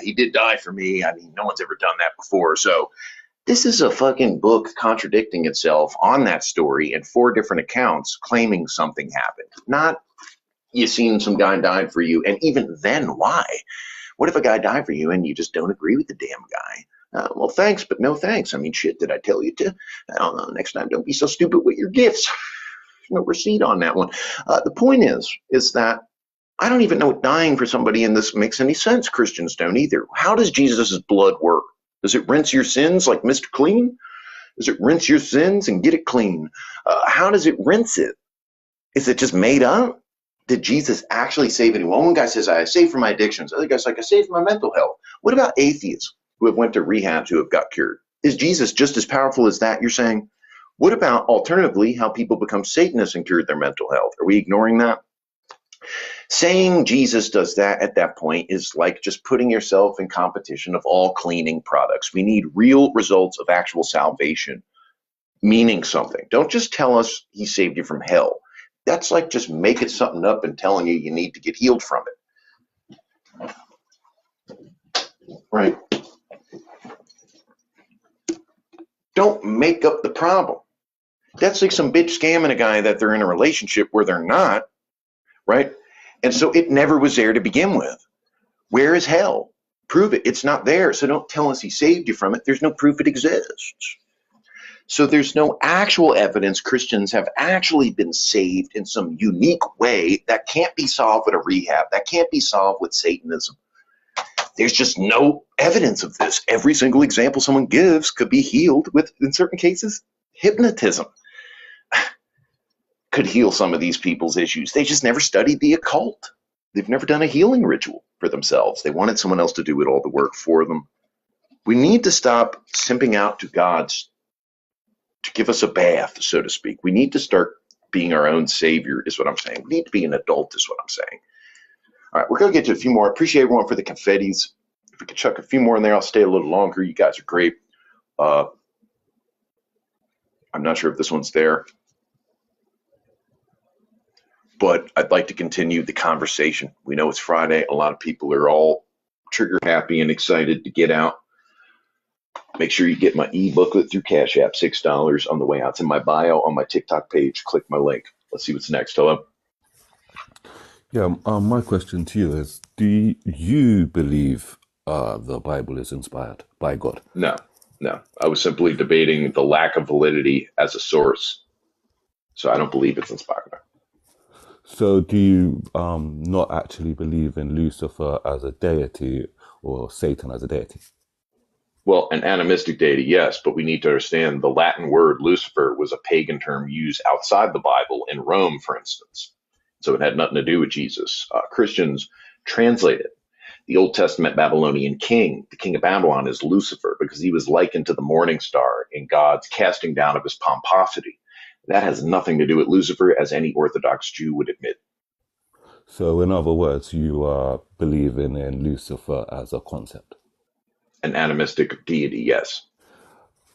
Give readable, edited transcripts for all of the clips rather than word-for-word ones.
he did die for me. I mean, no one's ever done that before. So this is a fucking book contradicting itself on that story in 4 different accounts claiming something happened. Not you seen some guy died for you, and even then, why? What if a guy died for you and you just don't agree with the damn guy? Well, thanks, but no thanks. I mean, shit, did I tell you to? I don't know. Next time, don't be so stupid with your gifts. No receipt on that one. The point is that I don't even know if dying for somebody in this makes any sense. Christians don't either. How does Jesus' blood work? Does it rinse your sins like Mr. Clean? Does it rinse your sins and get it clean? How does it rinse it? Is it just made up? Did Jesus actually save anyone? One guy says, I saved for my addictions. Other guy's like, I saved for my mental health. What about atheists who have went to rehab who have got cured? Is Jesus just as powerful as that, you're saying? What about, alternatively, how people become Satanists and cured their mental health? Are we ignoring that? Saying Jesus does that at that point is like just putting yourself in competition of all cleaning products. We need real results of actual salvation, meaning something. Don't just tell us he saved you from hell. That's like just making something up and telling you need to get healed from it. Right? Don't make up the problem. That's like some bitch scamming a guy that they're in a relationship where they're not, right? And so it never was there to begin with. Where is hell? Prove it. It's not there. So don't tell us he saved you from it. There's no proof it exists. So there's no actual evidence Christians have actually been saved in some unique way that can't be solved with a rehab, that can't be solved with Satanism. There's just no evidence of this. Every single example someone gives could be healed with, in certain cases, hypnotism. Could heal some of these people's issues. They just never studied the occult. They've never done a healing ritual for themselves. They wanted someone else to do it all the work for them. We need to stop simping out to gods to give us a bath, so to speak. We need to start being our own savior, is what I'm saying. We need to be an adult, is what I'm saying. All right, we're going to get to a few more. I appreciate everyone for the confettis. If we could chuck a few more in there, I'll stay a little longer. You guys are great. I'm not sure if this one's there, but I'd like to continue the conversation. We know it's Friday. A lot of people are all trigger happy and excited to get out. Make sure you get my e-booklet through Cash App, $6 on the way out. It's in my bio on my TikTok page. Click my link. Let's see what's next. Hello? Yeah, my question to you is, do you believe the Bible is inspired by God? No. I was simply debating the lack of validity as a source. So I don't believe it's inspired. So do you not actually believe in Lucifer as a deity or Satan as a deity? Well, an animistic deity, yes, but we need to understand the Latin word Lucifer was a pagan term used outside the Bible in Rome, for instance. So it had nothing to do with Jesus. Christians translate it. The Old Testament Babylonian king, the king of Babylon, is Lucifer because he was likened to the morning star in God's casting down of his pomposity. That has nothing to do with Lucifer, as any Orthodox Jew would admit. So in other words, you believe in Lucifer as a concept? An animistic deity, yes.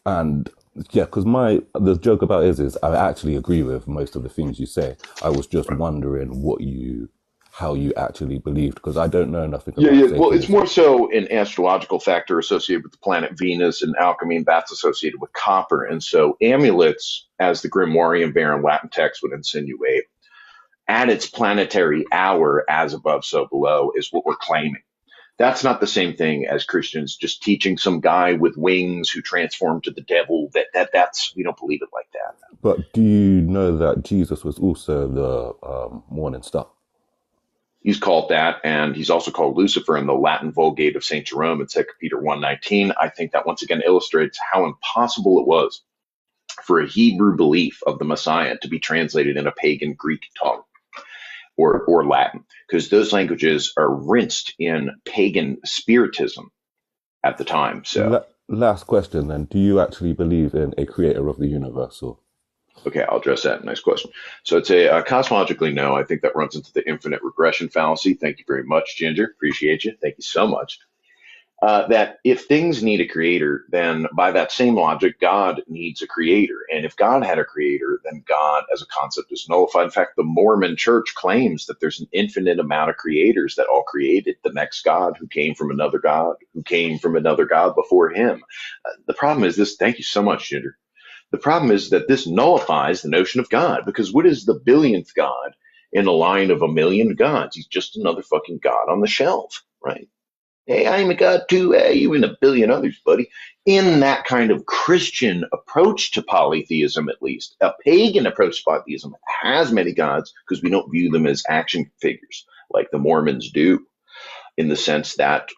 And yeah, because the joke about it is I actually agree with most of the things you say. I was just wondering how you actually believed, because I don't know nothing about Satanism. Well, it's more so an astrological factor associated with the planet Venus, and alchemy, and that's associated with copper. And so amulets, as the Grimoire Baron Latin text would insinuate, at its planetary hour, as above, so below, is what we're claiming. That's not the same thing as Christians just teaching some guy with wings who transformed to the devil. That's we don't believe it like that. But do you know that Jesus was also the morning star? He's called that, and he's also called Lucifer in the Latin Vulgate of St. Jerome in 2 Peter 1:19. I think that once again illustrates how impossible it was for a Hebrew belief of the Messiah to be translated in a pagan Greek tongue or Latin, because those languages are rinsed in pagan spiritism at the time. So, last question then: do you actually believe in a creator of the universe? Okay, I'll address that. Nice question. So I'd say cosmologically, no. I think that runs into the infinite regression fallacy. Thank you very much, Ginger. Appreciate you. Thank you so much. That if things need a creator, then by that same logic, God needs a creator. And if God had a creator, then God as a concept is nullified. In fact, the Mormon church claims that there's an infinite amount of creators that all created the next God who came from another God, who came from another God before him. The problem is this. Thank you so much, Jinder. The problem is that this nullifies the notion of God, because what is the billionth God in a line of a million gods? He's just another fucking God on the shelf, right? Hey, I'm a god too. Hey, you and a billion others, buddy. In that kind of Christian approach to polytheism, at least, a pagan approach to polytheism has many gods because we don't view them as action figures like the Mormons do, in the sense that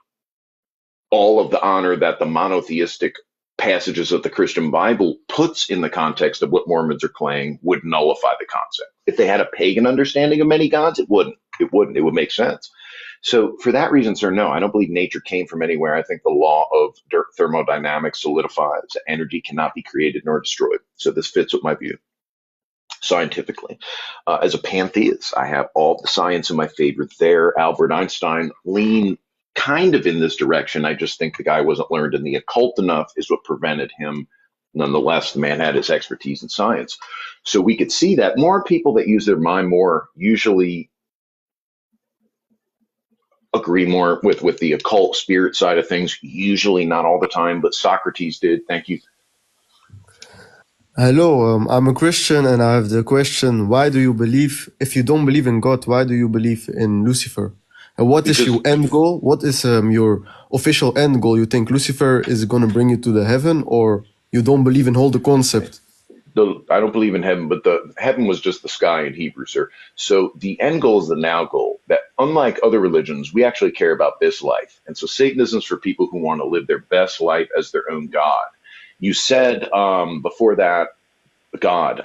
all of the honor that the monotheistic passages of the Christian Bible puts in the context of what Mormons are claiming would nullify the concept. If they had a pagan understanding of many gods, it wouldn't. It wouldn't. It would make sense. So for that reason, sir, no, I don't believe nature came from anywhere. I think the law of thermodynamics solidifies that energy cannot be created nor destroyed. So this fits with my view scientifically. As a pantheist, I have all the science in my favor there. Albert Einstein leaned kind of in this direction. I just think the guy wasn't learned in the occult enough is what prevented him. Nonetheless, the man had his expertise in science. So we could see that more people that use their mind more usually agree more with the occult spirit side of things, usually not all the time, but Socrates did. Thank you. Hello, I'm a Christian and I have the question, why do you believe, if you don't believe in God, why do you believe in Lucifer? And what is your end goal? What is your official end goal? You think Lucifer is going to bring you to the heaven, or you don't believe in all the concept? I don't believe in heaven, but the heaven was just the sky in Hebrew, sir. So the end goal is the now goal. That unlike other religions, we actually care about this life. And so Satanism is for people who want to live their best life as their own God. You said before that, God,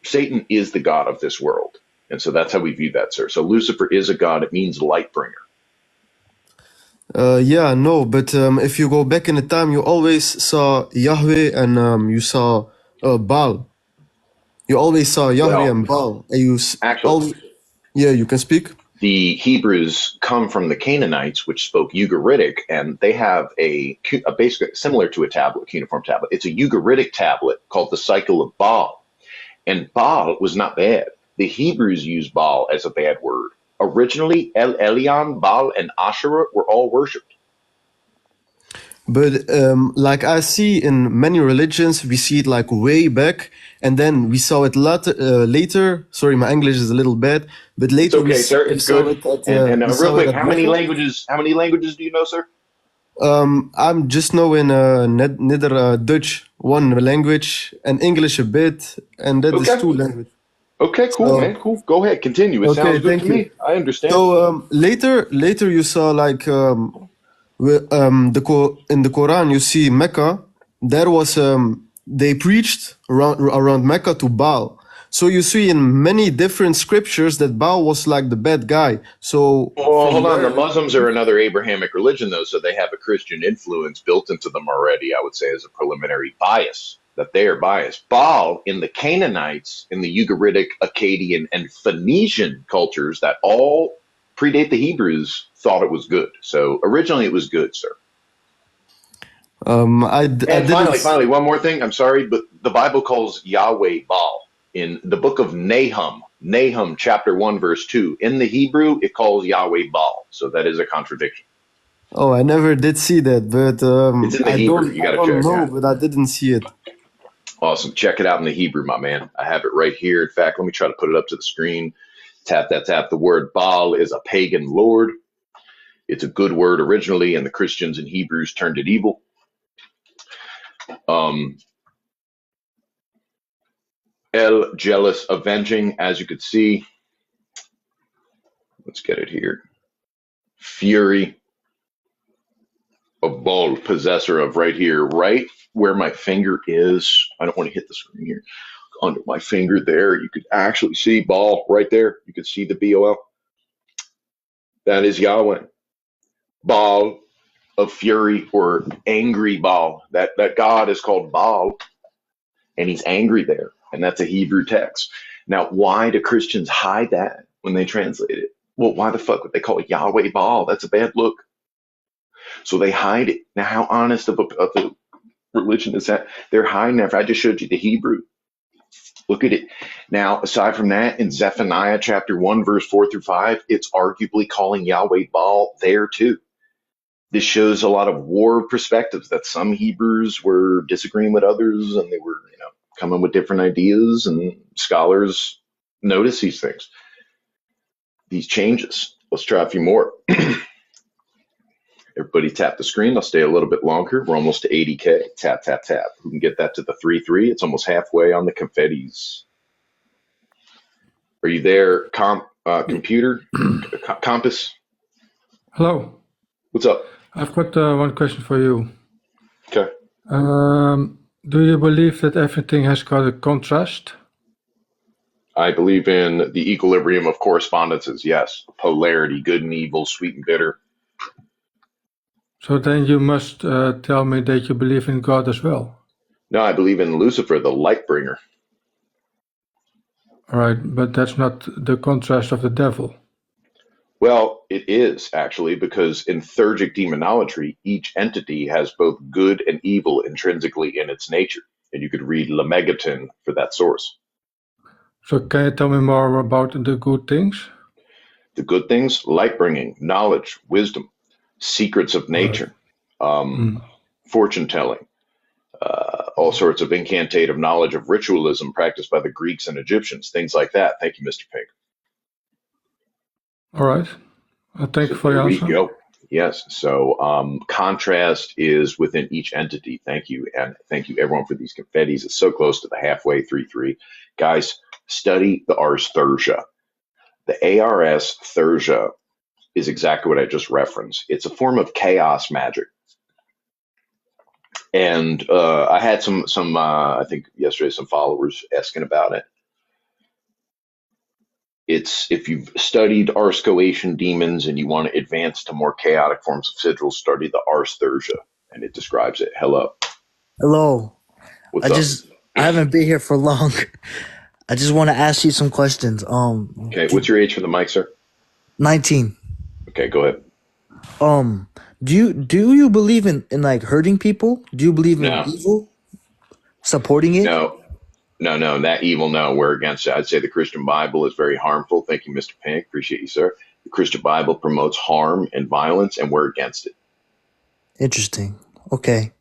Satan is the God of this world. And so that's how we view that, sir. So Lucifer is a God. It means light bringer. Yeah, no, but if you go back in the time, you always saw Yahweh and you saw Baal. You always saw Yahweh and Baal. And you actually, yeah, you can speak. The Hebrews come from the Canaanites, which spoke Ugaritic, and they have a basically similar to a tablet, cuneiform tablet. It's a Ugaritic tablet called the Cycle of Baal. And Baal was not bad. The Hebrews used Baal as a bad word. Originally, El Elyon, Baal, and Asherah were all worshipped. But like I see in many religions, we see it like way back, and then we saw it later. Sorry, my English is a little bad, but later it's okay, sir. It's good. And real quick, how many languages? How many languages do you know, sir? I'm just knowing neither Dutch, one language, and English a bit, and that is two languages. Okay, cool, man. Cool. Go ahead, continue. It sounds good to me. I understand. So later you saw like in the Quran you see Mecca. There was they preached around Mecca to Baal. So you see in many different scriptures that Baal was like the bad guy. So hold on. The Muslims are another Abrahamic religion, though, so they have a Christian influence built into them already, I would say, as a preliminary bias, that they are biased. Baal, in the Canaanites, in the Ugaritic, Akkadian, and Phoenician cultures that all predate the Hebrews, thought it was good. So originally it was good, sir. Finally, one more thing. I'm sorry, but the Bible calls Yahweh Baal. In the book of Nahum chapter 1, verse 2, in the Hebrew, it calls Yahweh Baal. So that is a contradiction. Oh, I never did see that, but it's in the Hebrew. You got to check it out. But I didn't see it. Awesome. Check it out in the Hebrew, my man. I have it right here. In fact, let me try to put it up to the screen. Tap. The word Baal is a pagan lord. It's a good word originally, and the Christians and Hebrews turned it evil. El, jealous, avenging, as you could see. Let's get it here. Fury of Baal, possessor of, right here, right where my finger is. I don't want to hit the screen here. Under my finger there, you could actually see Baal right there. You could see the Bol. That is Yahweh. Baal of fury, or angry Baal. That God is called Baal, and he's angry there. And that's a Hebrew text. Now, why do Christians hide that when they translate it? Well, why the fuck would they call it Yahweh Baal? That's a bad look. So they hide it. Now, how honest of a religion is that? They're hiding it. I just showed you the Hebrew. Look at it. Now, aside from that, in Zephaniah chapter 1, verse 4 through 5, it's arguably calling Yahweh Baal there too. This shows a lot of war perspectives, that some Hebrews were disagreeing with others and they were, coming with different ideas, and scholars notice these things, these changes. Let's try a few more. Everybody tap the screen. I'll stay a little bit longer. We're almost to 80K. Tap, tap, tap. Who can get that to the 3-3? It's almost halfway on the confettis. Are you there, computer? Compass? Hello. What's up? I've got one question for you. Okay. Do you believe that everything has got a contrast? I believe in the equilibrium of correspondences, yes. Polarity, good and evil, sweet and bitter. So then you must tell me that you believe in God as well. No, I believe in Lucifer, the light bringer. All right, but that's not the contrast of the devil. Well, it is actually, because in theurgic demonology, each entity has both good and evil intrinsically in its nature. And you could read Lemegeton for that source. So can you tell me more about the good things? The good things: light bringing, knowledge, wisdom, secrets of nature, fortune telling, all sorts of incantative knowledge of ritualism practiced by the Greeks and Egyptians, things like that. Thank you, Mr. Pink. All right. Thank you for your answer. Go. Yes. So contrast is within each entity. Thank you. And thank you, everyone, for these confettis. It's so close to the halfway, 3-3. Guys, study the Ars Thursia. The ARS Thursia is exactly what I just referenced. It's a form of chaos magic. And I had some I think yesterday, some followers asking about it. It's, if you've studied Ars Goetian demons and you want to advance to more chaotic forms of sigils, study the Ars Thursia, and it describes it. Hello. What's up? I haven't been here for long. I just want to ask you some questions. Okay, what's your age for the mic, sir? 19. Okay, go ahead. Do you believe in like hurting people? Do you believe in evil? Supporting it? No, that evil, no, we're against it. I'd say the Christian Bible is very harmful. Thank you, Mr. Pink. Appreciate you, sir. The Christian Bible promotes harm and violence, and we're against it. Interesting. Okay.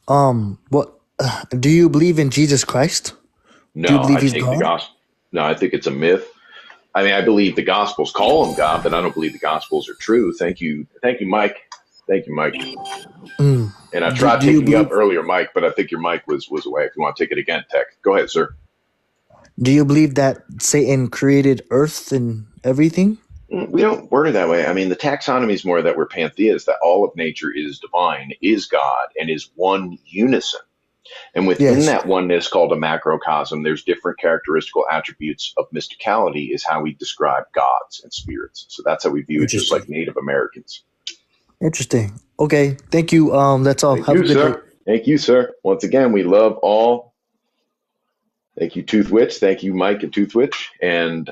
What do you believe in Jesus Christ? No, I think the gospel. No, I think it's a myth. I mean, I believe the Gospels call him God, but I don't believe the Gospels are true. Thank you, Mike. Thank you, Mike. And I tried taking you up earlier, Mike, but I think your mic was away. If you want to take it again, Tech, go ahead, sir. Do you believe that Satan created Earth and everything? We don't word it that way. I mean, the taxonomy is more that we're pantheists, that all of nature is divine, is God, and is one unison. And within that oneness, called a macrocosm, there's different characteristical attributes of mysticality, is how we describe gods and spirits. So that's how we view it, just like Native Americans. Interesting. Okay. Thank you. That's all. Have a good day. Thank you, sir. Once again, we love all. Thank you, Toothwitch. Thank you, Mike and Toothwitch. And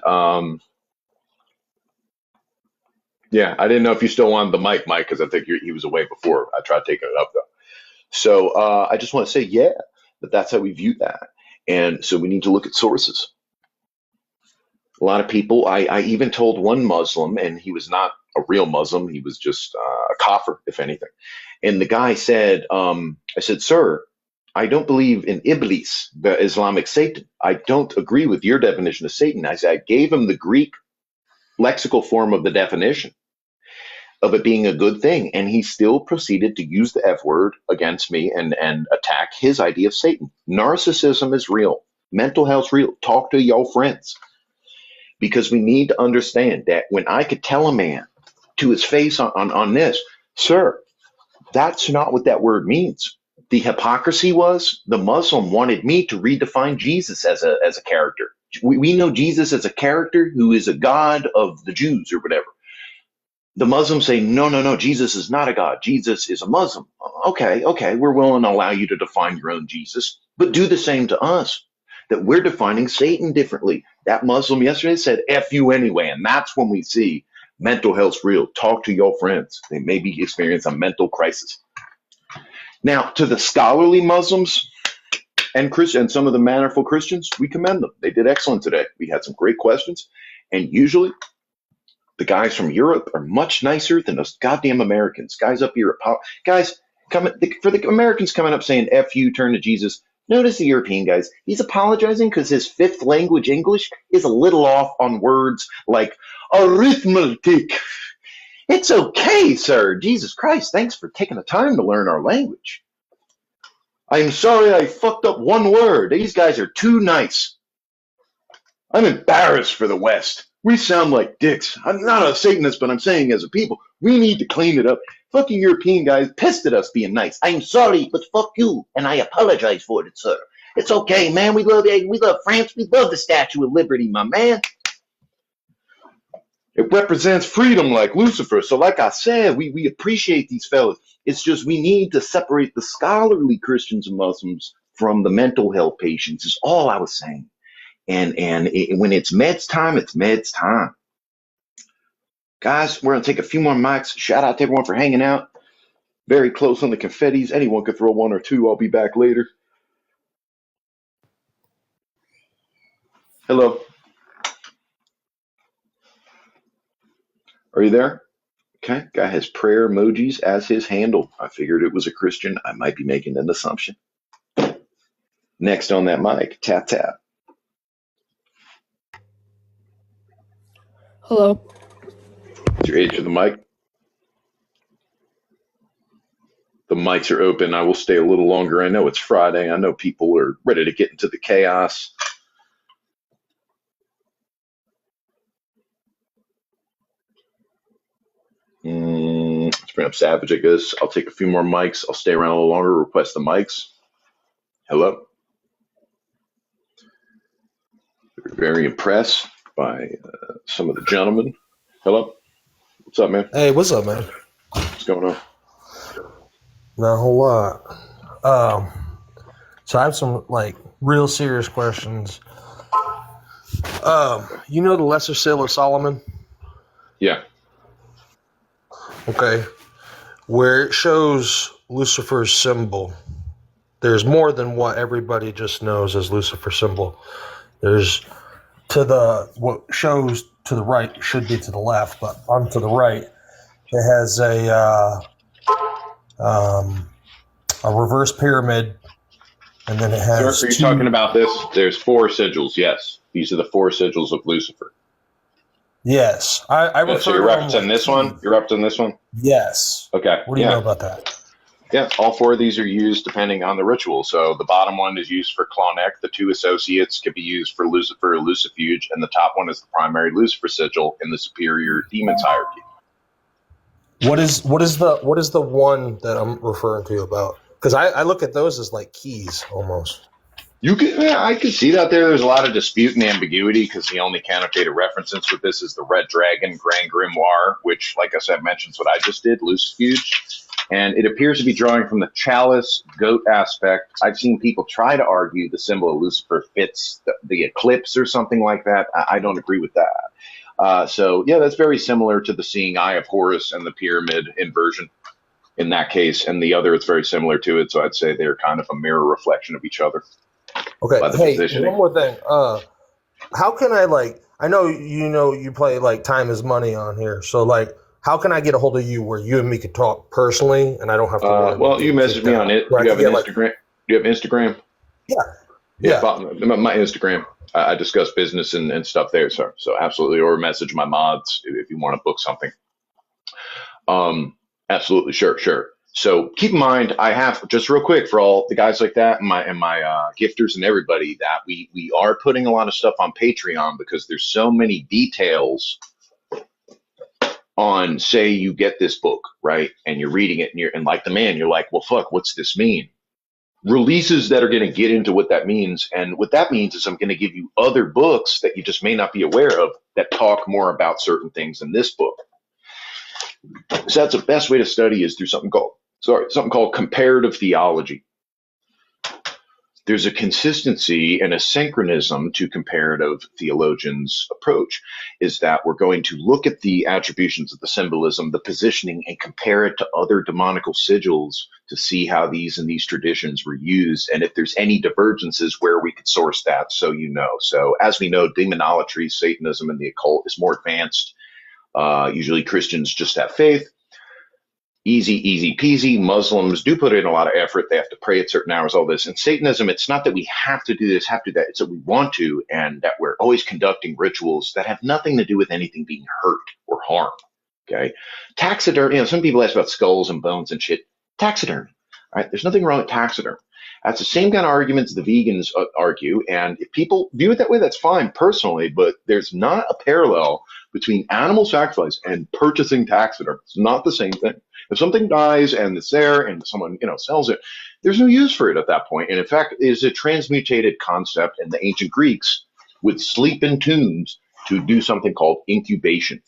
yeah, I didn't know if you still wanted the mic, Mike, because I think he was away before. I tried taking it up, though. So I just want to say, that's how we view that. And so we need to look at sources. A lot of people, I even told one Muslim, and he was not a real Muslim. He was just a kafir, if anything. And the guy said, I said, sir, I don't believe in Iblis, the Islamic Satan. I don't agree with your definition of Satan. I said, I gave him the Greek lexical form of the definition of it being a good thing. And he still proceeded to use the F word against me and attack his idea of Satan. Narcissism is real. Mental health's real. Talk to your friends. Because we need to understand that when I could tell a man to his face on this, sir, that's not what that word means. The hypocrisy was the Muslim wanted me to redefine Jesus as a character. We know Jesus as a character who is a god of the Jews or whatever. The Muslims say, no, Jesus is not a god. Jesus is a Muslim. Okay, we're willing to allow you to define your own Jesus, but do the same to us, that we're defining Satan differently. That Muslim yesterday said, F you anyway, and that's when we see Mental health's real. Talk to your friends. They may be experiencing a mental crisis. Now, to the scholarly Muslims and Christian, and some of the mannerful Christians, we commend them. They did excellent today. We had some great questions, and usually the guys from Europe are much nicer than those goddamn Americans. Guys up here, guys, for the Americans coming up saying "F you, turn to Jesus." Notice the European guys. He's apologizing because his fifth language, English, is a little off on words like arithmetic. It's okay, sir. Jesus Christ, thanks for taking the time to learn our language. I'm sorry I fucked up one word. These guys are too nice. I'm embarrassed for the West. We sound like dicks. I'm not a Satanist, but I'm saying as a people, we need to clean it up. Fucking European guys pissed at us being nice. I'm sorry, but fuck you, and I apologize for it, sir. It's okay, man. We love France. We love the Statue of Liberty, my man. It represents freedom like Lucifer. So like I said, we appreciate these fellas. It's just we need to separate the scholarly Christians and Muslims from the mental health patients is all I was saying. And when it's meds time, it's meds time. Guys, we're going to take a few more mics. Shout out to everyone for hanging out. Very close on the confettis. Anyone could throw one or two. I'll be back later. Hello. Are you there? Okay. Guy has prayer emojis as his handle. I figured it was a Christian. I might be making an assumption. Next on that mic, tap, tap. Hello. What's your age of the mic? The mics are open. I will stay a little longer. I know it's Friday. I know people are ready to get into the chaos. Let's bring up Savage, I guess. I'll take a few more mics. I'll stay around a little longer. Request the mics. Hello. Very impressed by some of the gentlemen. Hello. What's up, man? Hey, what's up, man? What's going on? Not a whole lot. So I have some like real serious questions. You know the Lesser Seal of Solomon? Yeah. Okay. Where it shows Lucifer's symbol, there's more than what everybody just knows as Lucifer's symbol. There's what shows to the right should be to the left, but on to the right, it has a reverse pyramid, and then it has. Sir, are you talking about this? There's 4 sigils. Yes, these are the 4 sigils of Lucifer. Yes, I refer. So you're referencing this one. You're referencing this one. Yes. Okay. What do you know about that? Yeah, all 4 of these are used depending on the ritual. So the bottom one is used for Clonec. The 2 associates could be used for Lucifer or Lucifuge, and the top one is the primary Lucifer sigil in the superior demons hierarchy. What is the one that I'm referring to about? Because I look at those as like keys almost. I can see that there's a lot of dispute and ambiguity because the only connotative references with this is the Red Dragon Grand Grimoire, which, like I said, mentions what I just did, Lucifuge. And it appears to be drawing from the chalice goat aspect. I've seen people try to argue the symbol of Lucifer fits the eclipse or something like that. I don't agree with that. So, yeah, that's very similar to the seeing eye of Horus and the pyramid inversion in that case. And the other, it's very similar to it. So I'd say they're kind of a mirror reflection of each other. Okay. Hey, one more thing. How can I know you play like time is money on here. So like, how can I get a hold of you where you and me could talk personally and I don't have to? Well, you message me on it. Do you have an Instagram? Do you have Instagram? Yeah. My Instagram. I discuss business and stuff there, sir. So absolutely, or message my mods if you want to book something. Absolutely, sure. So keep in mind, I have just real quick for all the guys like that and my gifters and everybody that we are putting a lot of stuff on Patreon because there's so many details on, say you get this book, right? And you're reading it and like the man, you're like, well, fuck, what's this mean? Releases that are going to get into what that means. And what that means is I'm going to give you other books that you just may not be aware of that talk more about certain things in this book. So that's the best way to study is through something called comparative theology. there's a consistency and a synchronism to comparative theologians' approach, is that we're going to look at the attributions of the symbolism, the positioning, and compare it to other demonical sigils to see how these and these traditions were used, and if there's any divergences where we could source that, so you know. So as we know, demonolatry, Satanism, and the occult is more advanced. Usually Christians just have faith. Easy peasy. Muslims do put in a lot of effort. They have to pray at certain hours, all this. And Satanism, it's not that we have to do this, have to do that. It's that we want to, and that we're always conducting rituals that have nothing to do with anything being hurt or harmed. Okay. Taxidermy, some people ask about skulls and bones and shit. Taxidermy. All right. There's nothing wrong with taxidermy. That's the same kind of arguments the vegans argue. And if people view it that way, that's fine personally, but there's not a parallel between animal sacrifice and purchasing taxidermy. It's not the same thing. If something dies and it's there and someone, sells it, there's no use for it at that point. And in fact, it is a transmutated concept, and the ancient Greeks would sleep in tombs to do something called incubation.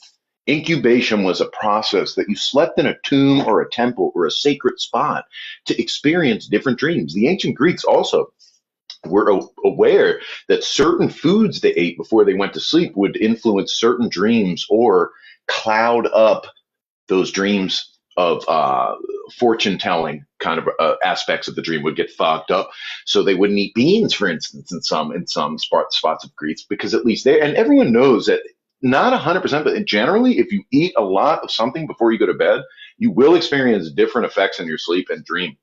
Incubation was a process that you slept in a tomb or a temple or a sacred spot to experience different dreams. The ancient Greeks also were aware that certain foods they ate before they went to sleep would influence certain dreams or cloud up those dreams of fortune telling kind of aspects of the dream would get fogged up. So they wouldn't eat beans, for instance, in some spots of Greece, because at least and everyone knows that not 100%, but generally, if you eat a lot of something before you go to bed, you will experience different effects in your sleep and dream.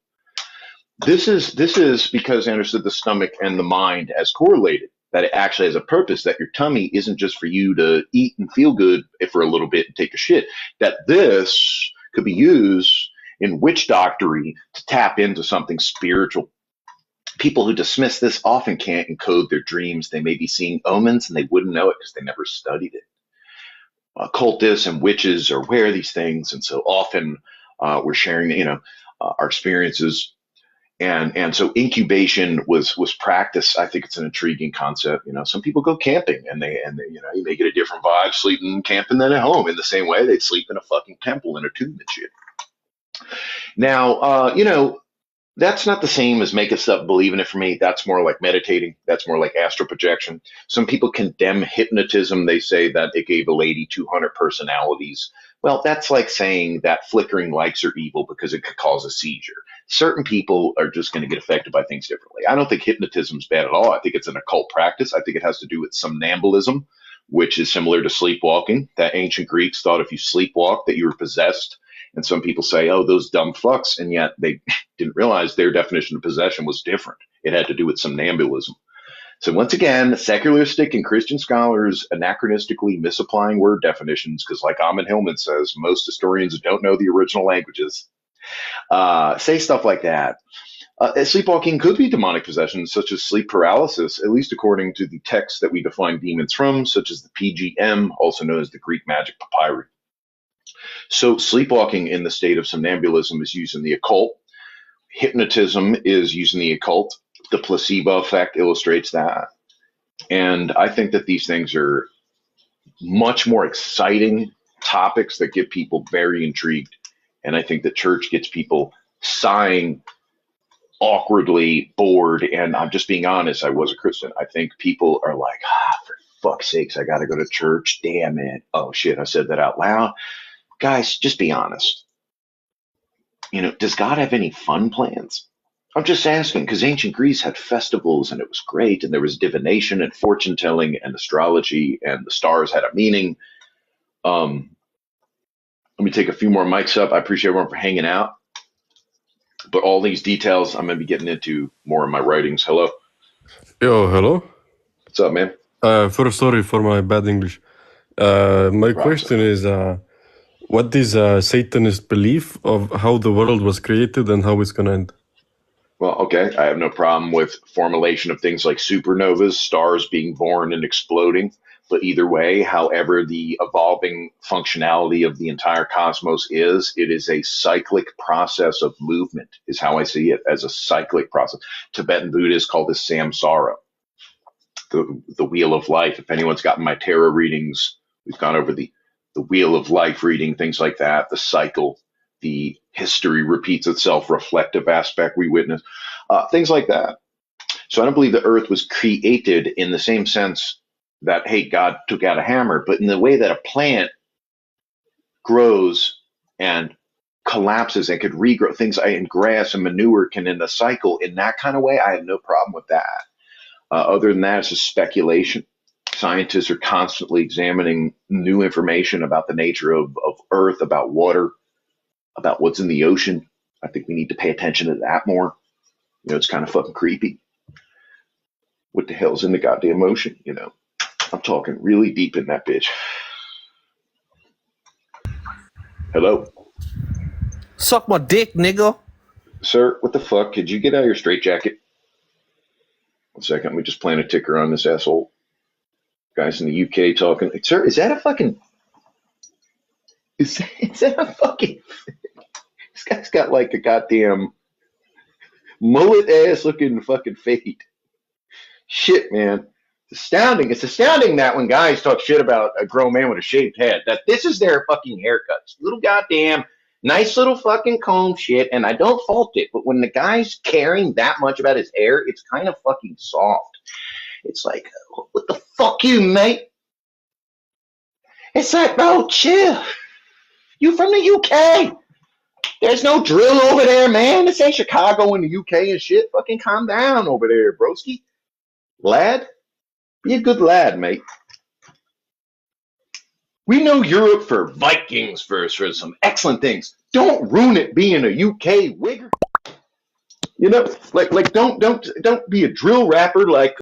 This is because they understood the stomach and the mind as correlated, that it actually has a purpose, that your tummy isn't just for you to eat and feel good for a little bit and take a shit, that this could be used in witch doctory to tap into something spiritual. People who dismiss this often can't encode their dreams. They may be seeing omens and they wouldn't know it because they never studied it. Occultists and witches are aware of these things, and so often we're sharing, our experiences. And so incubation was practiced. I think it's an intriguing concept. Some people go camping and they you may get a different vibe sleeping camping than at home. In the same way, they'd sleep in a fucking temple in a tomb and shit. Now, that's not the same as making stuff believe in it for me. That's more like meditating. That's more like astral projection. Some people condemn hypnotism. They say that it gave a lady 200 personalities. Well, that's like saying that flickering lights are evil because it could cause a seizure. Certain people are just going to get affected by things differently. I don't think hypnotism is bad at all. I think it's an occult practice. I think it has to do with somnambulism, which is similar to sleepwalking. That ancient Greeks thought if you sleepwalk that you were possessed. And some people say, oh, those dumb fucks. And yet they didn't realize their definition of possession was different. It had to do with somnambulism. So once again, secularistic and Christian scholars anachronistically misapplying word definitions because, like Amon Hillman says, most historians don't know the original languages. Say stuff like that. Sleepwalking could be demonic possession, such as sleep paralysis, at least according to the texts that we define demons from, such as the PGM, also known as the Greek magic papyri. So sleepwalking in the state of somnambulism is used in the occult. Hypnotism is used in the occult. The placebo effect illustrates that. And I think that these things are much more exciting topics that get people very intrigued. And I think the church gets people sighing, awkwardly bored. And I'm just being honest, I was a Christian. I think people are like, for fuck's sakes, I got to go to church. Damn it. Oh, shit, I said that out loud. Guys, just be honest. Does God have any fun plans? I'm just asking, because ancient Greece had festivals and it was great, and there was divination and fortune telling and astrology, and the stars had a meaning. Let me take a few more mics up. I appreciate everyone for hanging out. But all these details I'm going to be getting into more in my writings. Hello. Yo, hello. What's up, man? First, sorry for my bad English. My question is, what is a Satanist belief of how the world was created and how it's going to end? Well, okay. I have no problem with formulation of things like supernovas, stars being born and exploding. But either way, however the evolving functionality of the entire cosmos is, it is a cyclic process of movement, is how I see it, as a cyclic process. Tibetan Buddhists call this samsara, the wheel of life. If anyone's gotten my tarot readings, we've gone over the wheel of life reading, things like that, the cycle, the history repeats itself, reflective aspect we witness, things like that. So I don't believe the earth was created in the same sense that, hey, God took out a hammer, but in the way that a plant grows and collapses and could regrow things, and grass and manure can in the cycle in that kind of way. I have no problem with that. Other than that, it's just speculation. Scientists are constantly examining new information about the nature of Earth, about water, about what's in the ocean. I think we need to pay attention to that more. You know, it's kind of fucking creepy. What the hell's in the goddamn ocean? You know, I'm talking really deep in that bitch. Hello? Suck my dick, nigga. Sir, what the fuck? Could you get out of your straitjacket? 1 second, let me just plant a ticker on this asshole. Guys in the UK talking. Sir, is that a fucking... Is that a fucking... This guy's got like a goddamn mullet-ass looking fucking fade. Shit, man. It's astounding. It's astounding that when guys talk shit about a grown man with a shaved head, that this is their fucking haircuts. Little goddamn nice little fucking comb shit, and I don't fault it, but when the guy's caring that much about his hair, it's kind of fucking soft. It's like, what the fuck you, mate? It's like, bro, chill. You from the UK. There's no drill over there, man. This ain't Chicago in the UK and shit. Fucking calm down over there, broski. Lad, be a good lad, mate. We know Europe for Vikings, for some excellent things. Don't ruin it being a UK wigger. You know, like don't be a drill rapper like